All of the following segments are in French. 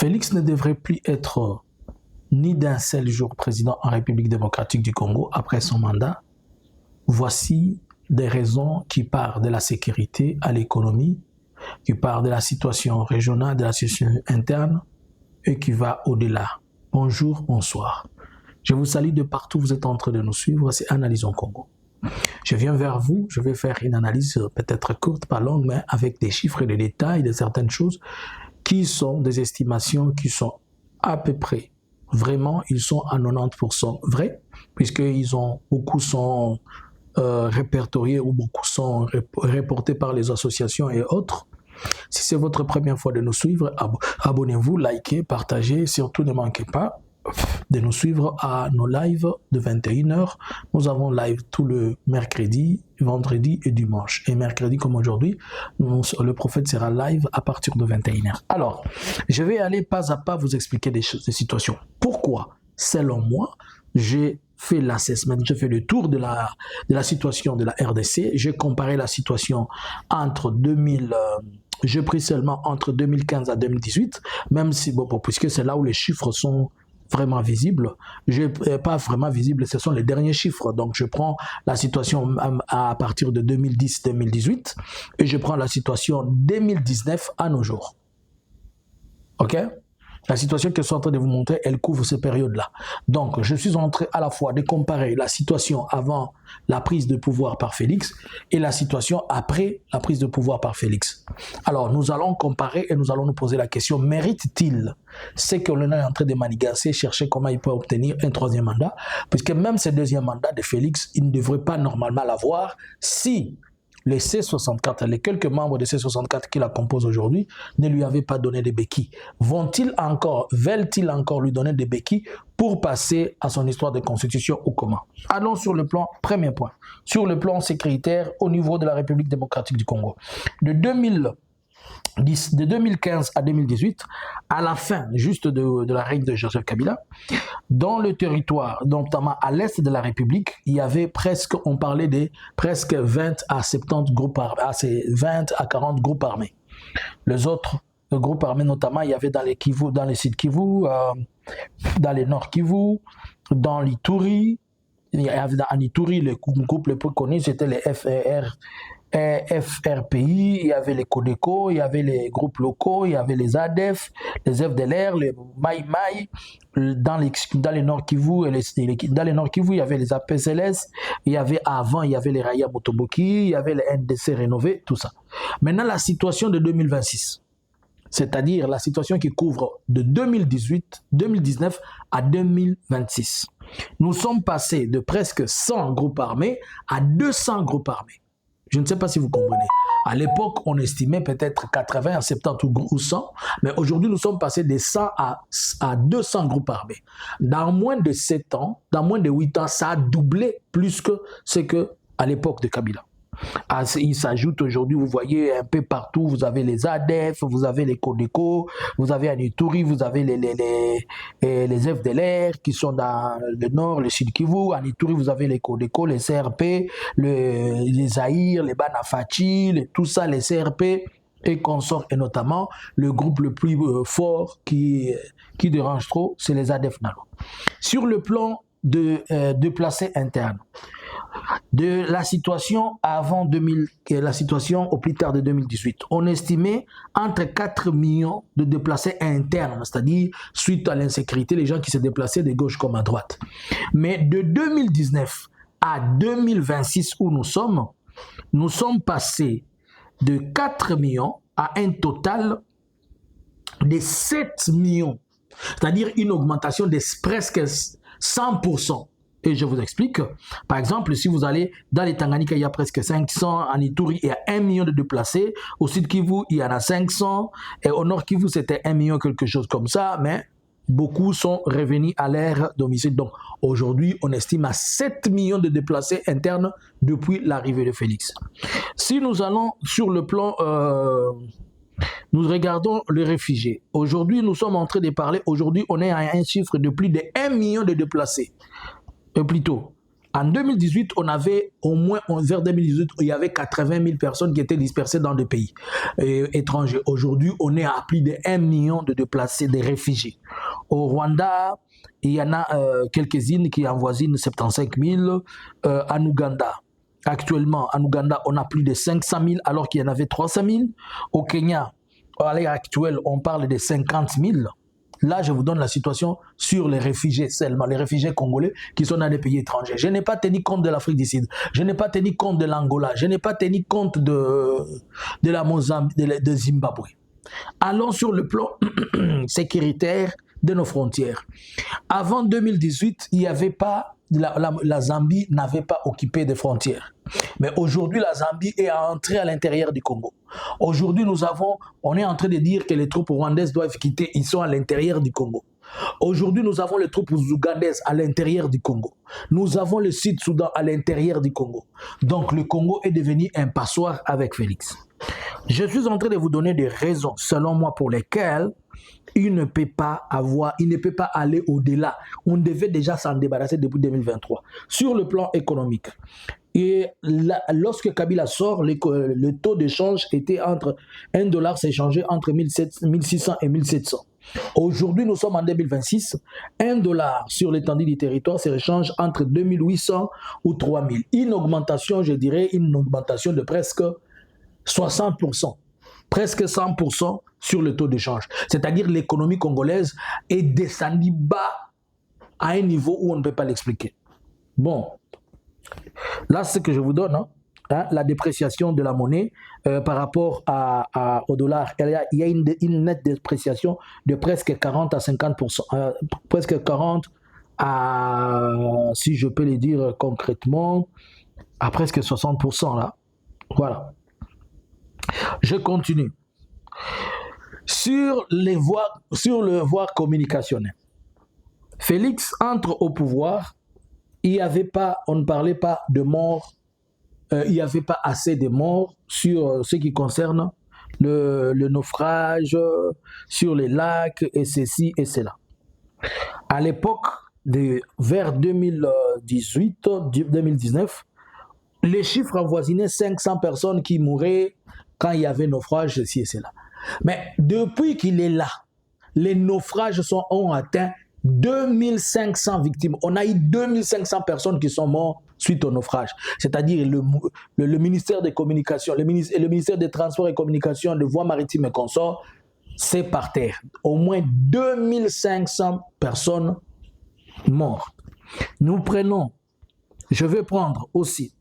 Félix ne devrait plus être ni d'un seul jour président en République démocratique du Congo après son mandat. Voici des raisons qui partent de la sécurité à l'économie, qui partent de la situation régionale, de la situation interne et qui va au-delà. Bonjour, bonsoir. Je vous salue de partout, vous êtes en train de nous suivre, c'est Analysons Congo. Je viens vers vous, je vais faire une analyse peut-être courte, pas longue, mais avec des chiffres et des détails de certaines choses qui sont des estimations qui sont à peu près, vraiment, ils sont à 90% vrais, puisqu'ils ont, beaucoup sont répertoriés ou beaucoup sont reportés par les associations et autres. Si c'est votre première fois de nous suivre, abonnez-vous, likez, partagez, surtout ne manquez pas de nous suivre à nos lives de 21h. Nous avons live tout le mercredi, vendredi et dimanche. Et mercredi comme aujourd'hui, le prophète sera live à partir de 21h. Alors, je vais aller pas à pas vous expliquer des situations. Pourquoi, selon moi, j'ai fait l'assessment, j'ai fait le tour de la situation de la RDC. J'ai comparé la situation entre j'ai pris seulement entre 2015 à 2018, même si, bon, puisque c'est là où les chiffres sont vraiment visibles, pas vraiment visibles, ce sont les derniers chiffres. Donc je prends la situation à partir de 2010-2018 et je prends la situation 2019 à nos jours. Ok? La situation que je suis en train de vous montrer, elle couvre ces périodes-là. Donc, je suis en train à la fois de comparer la situation avant la prise de pouvoir par Félix et la situation après la prise de pouvoir par Félix. Alors, nous allons comparer et nous allons nous poser la question, mérite-t-il ce que l'on est en train de manigancer, chercher comment il peut obtenir un troisième mandat, puisque même ce deuxième mandat de Félix, il ne devrait pas normalement l'avoir si les C64, les quelques membres de C64 qui la composent aujourd'hui, ne lui avaient pas donné des béquilles. Veulent-ils encore lui donner des béquilles pour passer à son histoire de constitution ou comment? Allons sur le plan, premier point, sur le plan sécuritaire au niveau de la République démocratique du Congo. De 2015 à 2018, à la fin juste de la règne de Joseph Kabila, dans le territoire, notamment à l'est de la République, il y avait presque, on parlait de presque 20 à 70 groupes armés, 20 à 40 groupes armés. Les autres groupes armés, notamment, il y avait dans les Kivu, dans les Sud Kivu, dans les Nord Kivu, dans l'Ituri. En Ituri, le groupe le plus connu, c'était les FRPI, il y avait les Codeco, il y avait les groupes locaux, il y avait les ADEF, les FDLR, les Mai Mai. Dans les Nord Kivu, dans les Nord Kivu, il y avait les APCLS, il y avait les Raya Motoboki, il y avait les NDC rénovés, tout ça. Maintenant, la situation de 2026, c'est-à-dire la situation qui couvre de 2019 à 2026. Nous sommes passés de presque 100 groupes armés à 200 groupes armés. Je ne sais pas si vous comprenez. À l'époque, on estimait peut-être 80 à 70 ou 100, mais aujourd'hui, nous sommes passés de 100 à 200 groupes armés. Dans moins de 7 ans, dans moins de 8 ans, ça a doublé plus que ce qu'à l'époque de Kabila. Il s'ajoute aujourd'hui, vous voyez un peu partout, vous avez les ADEF, vous avez les Codeco, vous avez en Ituri, vous avez les FDLR qui sont dans le nord, le sud Kivu. En Ituri, vous avez les Codeco, les CRP, les Zaïre, les Banafachi, tout ça, les CRP et consorts, et notamment le groupe le plus fort qui dérange trop, c'est les ADEF Nalo. Sur le plan de déplacés internes, de la situation avant la situation au plus tard de 2018, on estimait entre 4 millions de déplacés internes, c'est-à-dire suite à l'insécurité, les gens qui se déplaçaient de gauche comme à droite. Mais de 2019 à 2026 où nous sommes passés de 4 millions à un total de 7 millions, c'est-à-dire une augmentation de presque 100%. Et je vous explique. Par exemple, si vous allez dans les Tanganyika, il y a presque 500. En Ituri, il y a 1 million de déplacés. Au Sud Kivu, il y en a 500. Et au Nord Kivu, c'était 1 million, quelque chose comme ça. Mais beaucoup sont revenus à leur domicile. Donc, aujourd'hui, on estime à 7 millions de déplacés internes depuis l'arrivée de Félix. Si nous allons sur le plan... nous regardons les réfugiés. Aujourd'hui, nous sommes en train de parler. Aujourd'hui, on est à un chiffre de plus de 1 million de déplacés. Plutôt, En 2018, on avait au moins, vers 2018, il y avait 80 000 personnes qui étaient dispersées dans des pays étrangers. Aujourd'hui, on est à plus de 1 million de déplacés, de réfugiés. Au Rwanda, il y en a quelques-unes qui avoisinent 75 000. En Ouganda, actuellement, en Ouganda, on a plus de 500 000 alors qu'il y en avait 300 000. Au Kenya, à l'heure actuelle, on parle de 50 000. Là, je vous donne la situation sur les réfugiés seulement, les réfugiés congolais qui sont dans des pays étrangers. Je n'ai pas tenu compte de l'Afrique du Sud, je n'ai pas tenu compte de l'Angola, je n'ai pas tenu compte de la Mozambique, de Zimbabwe. Allons sur le plan sécuritaire de nos frontières. Avant 2018, il n'y avait pas, la Zambie n'avait pas occupé des frontières. Mais aujourd'hui, la Zambie est entrée à l'intérieur du Congo. Aujourd'hui, on est en train de dire que les troupes rwandaises doivent quitter, ils sont à l'intérieur du Congo. Aujourd'hui, nous avons les troupes ougandaises à l'intérieur du Congo. Nous avons le Sud-Soudan à l'intérieur du Congo. Donc, le Congo est devenu un passoire avec Félix. Je suis en train de vous donner des raisons, selon moi, pour lesquelles il ne peut pas aller au-delà. On devait déjà s'en débarrasser depuis 2023. Sur le plan économique, et lorsque Kabila sort, le taux d'échange était entre $, s'échangeait entre 1600 et 1700. Aujourd'hui, nous sommes en 2026. $, sur l'étendue du territoire, s'échange entre 2800 ou 3000. Une augmentation, je dirais, une augmentation de presque 60%, presque 100% sur le taux d'échange. C'est-à-dire l'économie congolaise est descendue bas à un niveau où on ne peut pas l'expliquer. Bon, là, c'est ce que je vous donne, la dépréciation de la monnaie par rapport au dollar. Il y a une nette dépréciation de presque 40 à 50%, presque 40 à, si je peux le dire concrètement, à presque 60% là. Voilà. Je continue. Sur le voie communicationnel, Félix entre au pouvoir, on ne parlait pas de morts, il n'y avait pas assez de morts sur ce qui concerne le naufrage, sur les lacs, et ceci et cela. À l'époque, vers 2018-2019, les chiffres avoisinaient 500 personnes qui mouraient quand il y avait naufrage, ceci et cela. Mais depuis qu'il est là, les naufrages ont atteint 2500 victimes. On a eu 2500 personnes qui sont mortes suite au naufrage. C'est-à-dire le ministère des Communications, le ministère des Transports et Communications, de Voies Maritimes et Consorts, c'est par terre. Au moins 2500 personnes mortes. Nous prenons, je vais prendre aussi,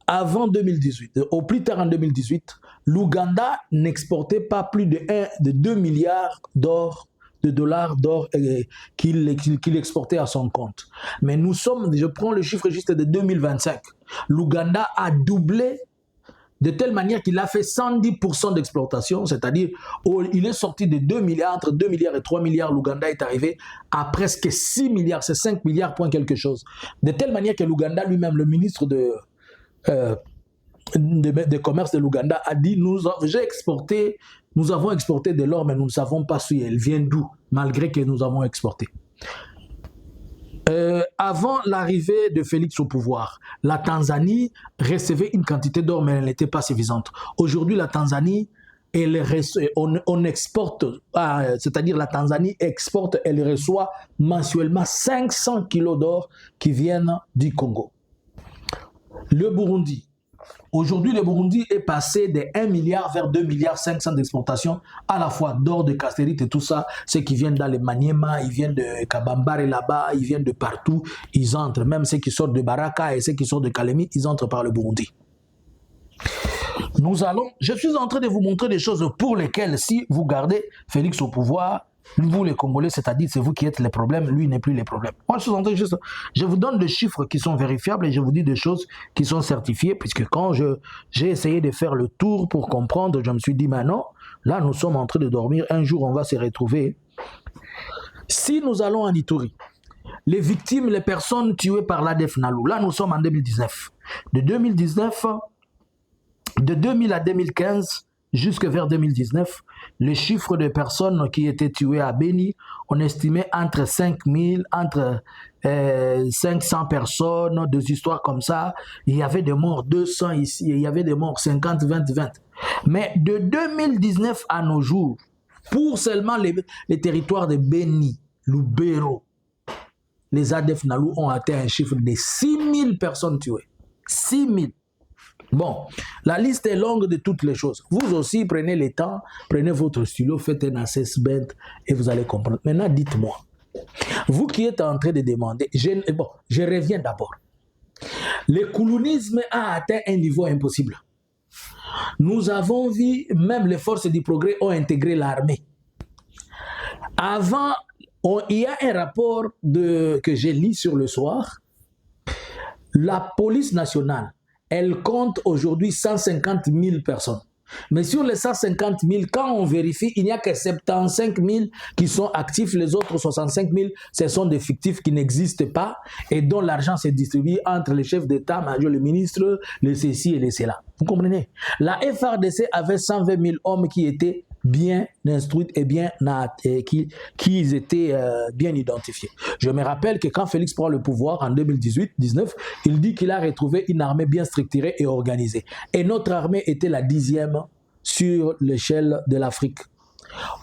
avant 2018, au plus tard en 2018, l'Ouganda n'exportait pas plus de 2 milliards de dollars d'or qu'il exportait à son compte. Mais nous sommes, je prends le chiffre juste de 2025, l'Ouganda a doublé de telle manière qu'il a fait 110% d'exploitation, c'est-à-dire il est sorti de 2 milliards, entre 2 milliards et 3 milliards, l'Ouganda est arrivé à presque 6 milliards, c'est 5 milliards point quelque chose. De telle manière que l'Ouganda lui-même, le ministre de commerce de l'Ouganda a dit nous avons exporté de l'or, mais nous ne savons pas si elle vient d'où, malgré que nous avons exporté. Avant l'arrivée de Félix au pouvoir, la Tanzanie recevait une quantité d'or, mais elle n'était pas suffisante. Aujourd'hui, la Tanzanie, on exporte, c'est-à-dire la Tanzanie exporte, elle reçoit mensuellement 500 kilos d'or qui viennent du Congo. Le Burundi. Aujourd'hui, le Burundi est passé de 1 milliard vers 2 milliards 500 d'exportation, à la fois d'or, de castérite et tout ça. Ceux qui viennent dans les Maniema, ils viennent de Kabambare là-bas, ils viennent de partout, ils entrent. Même ceux qui sortent de Baraka et ceux qui sortent de Kalemi, ils entrent par le Burundi. Je suis en train de vous montrer des choses pour lesquelles, si vous gardez Félix au pouvoir, vous les Congolais, c'est-à-dire c'est vous qui êtes les problèmes, lui n'est plus les problèmes. Moi, je vous donne des chiffres qui sont vérifiables et je vous dis des choses qui sont certifiées, puisque quand j'ai essayé de faire le tour pour comprendre, je me suis dit, maintenant, là, nous sommes en train de dormir, un jour, on va se retrouver. Si nous allons en Ituri, les victimes, les personnes tuées par l'ADF Nalu, là, nous sommes en 2019. De 2000 à 2015, jusque vers 2019, le chiffre de personnes qui étaient tuées à Beni, on estimait entre 5000, entre 500 personnes, des histoires comme ça. Il y avait des morts 200 ici, il y avait des morts 50, 20, 20. Mais de 2019 à nos jours, pour seulement les territoires de Beni, Lubero, les ADF Nalou ont atteint un chiffre de 6000 personnes tuées. 6000. Bon, la liste est longue de toutes les choses. Vous aussi, prenez le temps, prenez votre stylo, faites un assessment et vous allez comprendre. Maintenant, dites-moi, vous qui êtes en train de demander, je reviens d'abord. Le colonisme a atteint un niveau impossible. Nous avons vu, même les forces du progrès ont intégré l'armée. Avant, il y a un rapport que j'ai lu sur le soir. La police nationale, elle compte aujourd'hui 150 000 personnes. Mais sur les 150 000, quand on vérifie, il n'y a que 75 000 qui sont actifs. Les autres 65 000, ce sont des fictifs qui n'existent pas et dont l'argent s'est distribué entre les chefs d'État, le ministre, les ceci et les cela. Vous comprenez? La FARDC avait 120 000 hommes qui étaient bien instruits et bien qui étaient bien identifiés. Je me rappelle que quand Félix prend le pouvoir en 2018-19, il dit qu'il a retrouvé une armée bien structurée et organisée. Et notre armée était la 10e sur l'échelle de l'Afrique.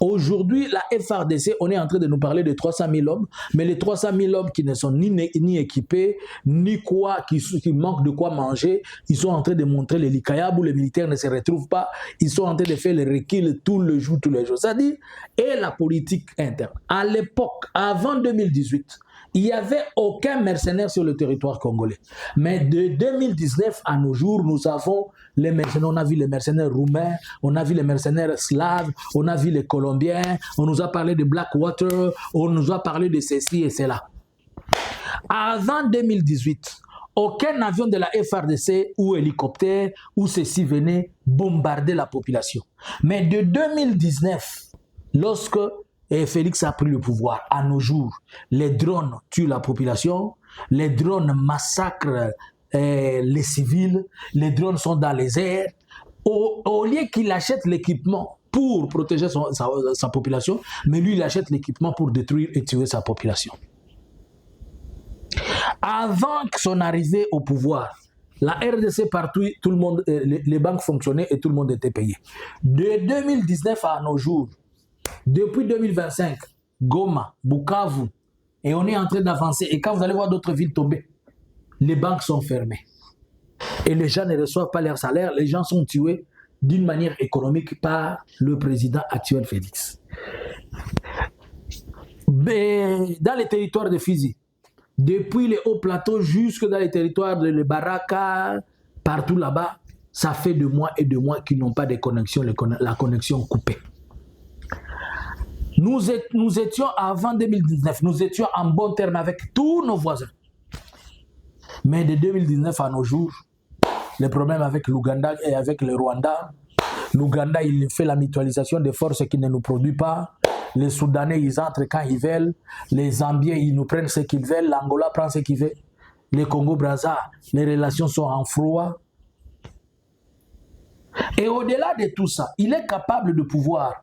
Aujourd'hui, la FARDC, on est en train de nous parler de 300 000 hommes, mais les 300 000 hommes qui ne sont ni équipés, ni quoi, qui manquent de quoi manger, ils sont en train de montrer les likayab où les militaires ne se retrouvent pas, ils sont en train de faire les reculs tous les jours. C'est-à-dire, et la politique interne. À l'époque, avant 2018, il n'y avait aucun mercenaire sur le territoire congolais. Mais de 2019 à nos jours, nous avons les mercenaires. On a vu les mercenaires roumains, on a vu les mercenaires slaves, on a vu les colombiens, on nous a parlé de Blackwater, on nous a parlé de ceci et cela. Avant 2018, aucun avion de la FARDC ou hélicoptère ou ceci venait bombarder la population. Mais de 2019, lorsque Félix a pris le pouvoir, à nos jours, les drones tuent la population, les drones massacrent les civils, les drones sont dans les airs. Au lieu qu'il achète l'équipement pour protéger sa population, mais lui, il achète l'équipement pour détruire et tuer sa population. Avant son arrivée au pouvoir, la RDC partout, tout le monde, les banques fonctionnaient et tout le monde était payé. De 2019 à nos jours, depuis 2025, Goma, Bukavu, et on est en train d'avancer. Et quand vous allez voir d'autres villes tomber, les banques sont fermées. Et les gens ne reçoivent pas leur salaire. Les gens sont tués d'une manière économique par le président actuel Félix. Mais dans les territoires de Fizi, depuis les hauts plateaux jusque dans les territoires de Baraka, partout là-bas, ça fait de mois et de mois qu'ils n'ont pas de connexion, la connexion coupée. Nous étions, avant 2019, nous étions en bon terme avec tous nos voisins. Mais de 2019 à nos jours, les problèmes avec l'Ouganda et avec le Rwanda, l'Ouganda, il fait la mutualisation des forces qui ne nous produisent pas. Les Soudanais, ils entrent quand ils veulent. Les Zambiens, ils nous prennent ce qu'ils veulent. L'Angola prend ce qu'il veut. Les Congo-Brazza, les relations sont en froid. Et au-delà de tout ça, il est capable de pouvoir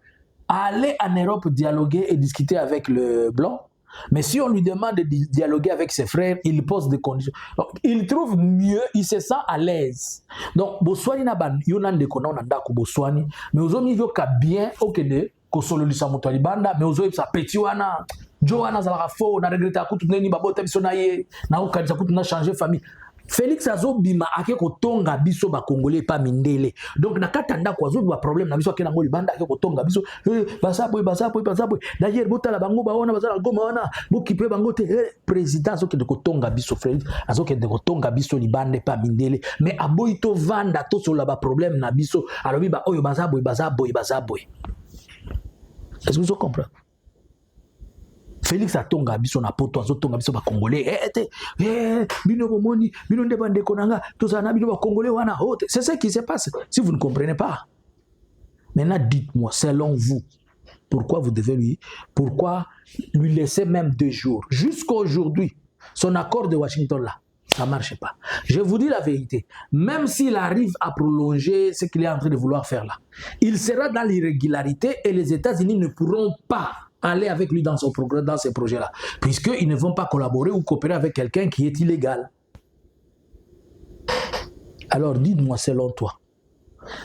aller en Europe dialoguer et discuter avec le blanc. Mais si on lui demande de dialoguer avec ses frères, il pose des conditions. Donc, il trouve mieux, il se sent à l'aise. Donc, Boswani n'a pas de konon ndako Boswani, mais aux hommes yoka bien okede ko solo lisa moto libanda, mais aux hommes ça petit wana Joana zala fo na regretta kutu neni babota biso na ye na okanisa kutu na changer famille. Félix azobima ake kotonga biso ba congolais pa mindele. Donc na katanda ko azobi ba problème na biso akena ngoli banda ake kotonga biso basaboy. D'ailleurs botala bango baona bazala goma wana bokipe bango te président azoke de kotonga biso Félix azoke de kotonga biso libande pa mindele mais aboyi to vanda to sola ba problème na biso alobi ba oyo basaboy. Est-ce que vous comprenez? Félix atonga biso na poto azotonga biso ba congolais bino bomoni bino nde bande konanga tozana bino ba congolais wana hote. C'est ce qui se passe si vous ne comprenez pas. Maintenant dites-moi selon vous pourquoi lui laisser même 2 jours jusqu'à aujourd'hui son accord de Washington là Ça ne marche pas. Je vous dis la vérité. Même s'il arrive à prolonger ce qu'il est en train de vouloir faire là, il sera dans l'irrégularité et les États-Unis ne pourront pas aller avec lui dans son programme, dans ces projets-là, puisqu'ils ne vont pas collaborer ou coopérer avec quelqu'un qui est illégal. Alors, dites-moi, selon toi,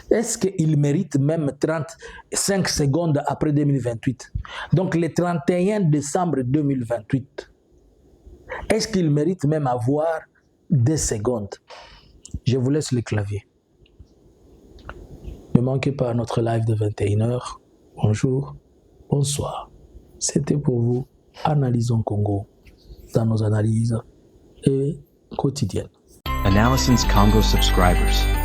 est-ce qu'il mérite même 35 secondes après 2028? Donc, le 31 décembre 2028, est-ce qu'il mérite même avoir des secondes? Je vous laisse le clavier. Ne manquez pas notre live de 21h. Bonjour, bonsoir. C'était pour vous, Analysons Congo, dans nos analyses quotidiennes. Analysons Congo subscribers.